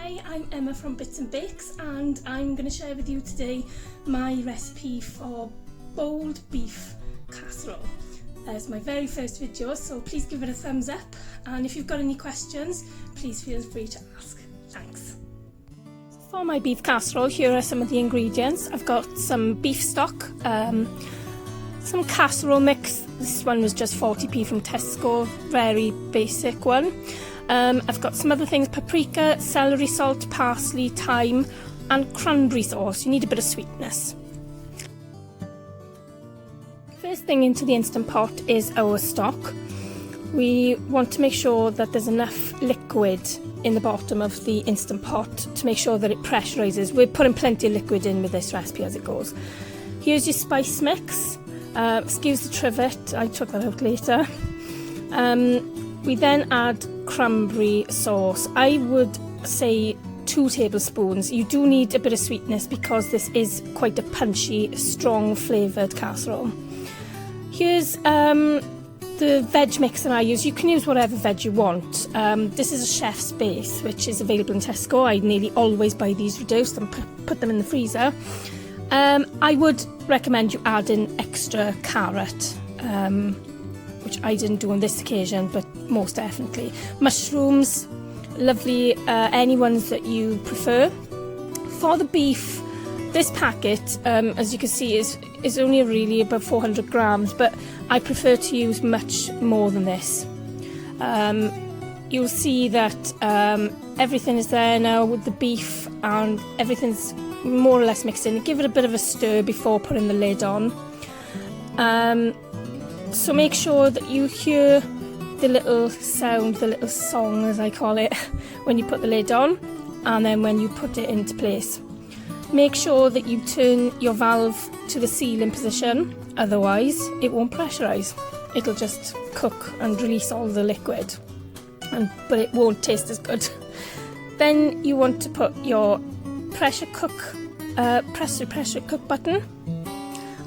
Hi, I'm Emma from Bits and Bakes and I'm going to share with you today my recipe for boiled beef casserole. It's my very first video, so please give it a thumbs up, and if you've got any questions, please feel free to ask. Thanks. For my beef casserole, here are some of the ingredients. I've got some beef stock, some casserole mix. This one was just 40p from Tesco, very basic one. I've got some other things: paprika, celery, salt, parsley, thyme and cranberry sauce. You need a bit of sweetness. First thing into the Instant Pot is our stock. We want to make sure that there's enough liquid in the bottom of the Instant Pot to make sure that it pressurizes. We're putting plenty of liquid in with this recipe as it goes. Here's your spice mix. Excuse the trivet, I took that out later. We then add cranberry sauce. I would say 2 tablespoons. You do need a bit of sweetness because this is quite a punchy, strong flavoured casserole. Here's the veg mix that I use. You can use whatever veg you want. This is a chef's base, which is available in Tesco. I nearly always buy these reduced and put them in the freezer. I would recommend you add in extra carrot, which I didn't do on this occasion, but most definitely. Mushrooms, lovely, any ones that you prefer. For the beef, this packet, as you can see, is only really about 400 grams, but I prefer to use much more than this. You'll see that everything is there now with the beef and everything's more or less mixed in. Give it a bit of a stir before putting the lid on. So make sure that you hear the little sound, the little song as I call it, when you put the lid on and then when you put it into place. Make sure that you turn your valve to the sealing position, otherwise it won't pressurise. It'll just cook and release all the liquid, but it won't taste as good. Then you want to put your pressure cook button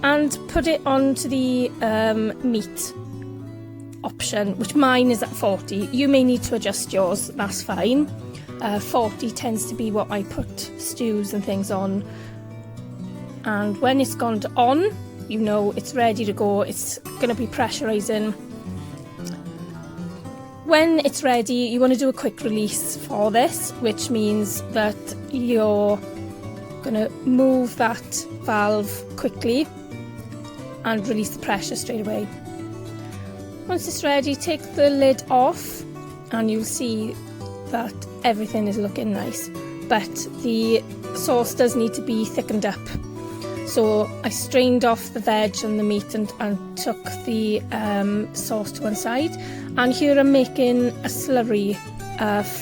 and put it onto the meat option, which mine is at 40. You may need to adjust yours, that's fine. 40 tends to be what I put stews and things on, and when it's gone to on, you know it's ready to go. It's going to be pressurizing. When it's ready, you want to do a quick release for this, which means that you're going to move that valve quickly and release the pressure straight away. Once it's ready, take the lid off and you'll see that everything is looking nice, but the sauce does need to be thickened up. So I strained off the veg and the meat and took the sauce to one side, and here I'm making a slurry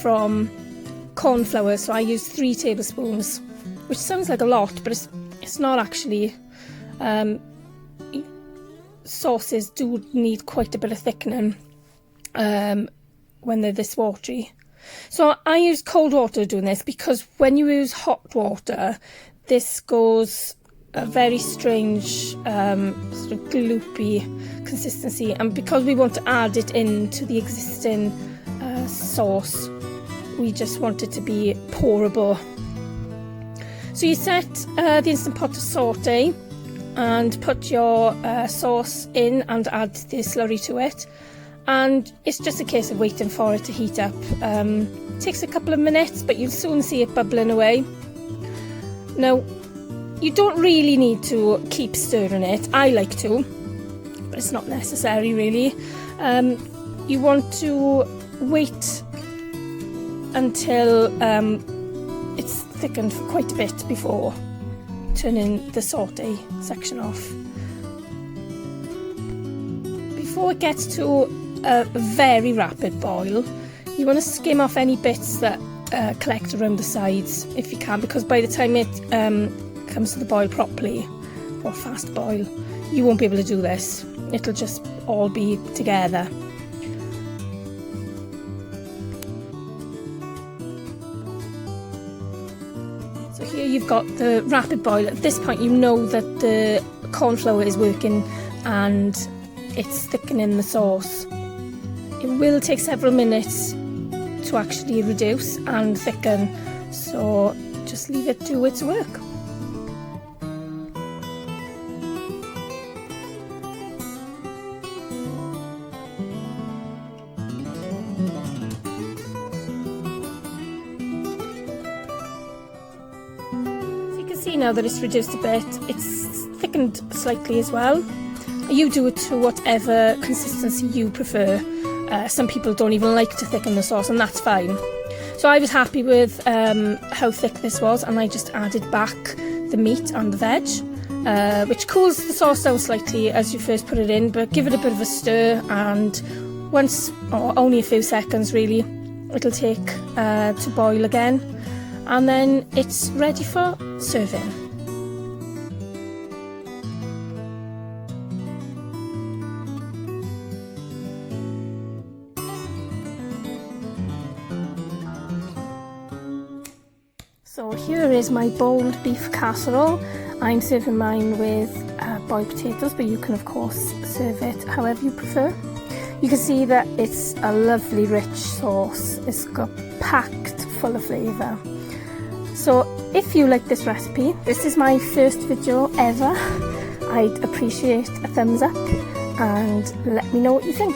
from cornflour. So I use 3 tablespoons, which sounds like a lot, but it's not actually. Sauces do need quite a bit of thickening when they're this watery. So I use cold water doing this because when you use hot water, this goes a very strange sort of gloopy consistency, and because we want to add it into the existing sauce, we just want it to be pourable. So you set the Instant Pot to saute and put your sauce in and add the slurry to it, and it's just a case of waiting for it to heat up. It takes a couple of minutes, but you'll soon see it bubbling away. Now, you don't really need to keep stirring it. I like to, but it's not necessary really. You want to wait until it's thickened for quite a bit before turning the saute section off. Before it gets to a very rapid boil, you want to skim off any bits that collect around the sides if you can, because by the time it comes to the boil properly, or fast boil, you won't be able to do this. It'll just all be together. So here you've got the rapid boil. At this point you know that the cornflour is working and it's thickening the sauce. It will take several minutes to actually reduce and thicken, So just leave it do its work. See now that it's reduced a bit, it's thickened slightly as well. You do it to whatever consistency you prefer. Some people don't even like to thicken the sauce, and that's fine. So I was happy with how thick this was, and I just added back the meat and the veg, which cools the sauce down slightly as you first put it in, but give it a bit of a stir, and once, or only a few seconds really, it'll take to boil again. And then it's ready for serving. So here is my boiled beef casserole. I'm serving mine with boiled potatoes, but you can of course serve it however you prefer. You can see that it's a lovely rich sauce. It's got packed full of flavour. So if you like this recipe, this is my first video ever, I'd appreciate a thumbs up and let me know what you think.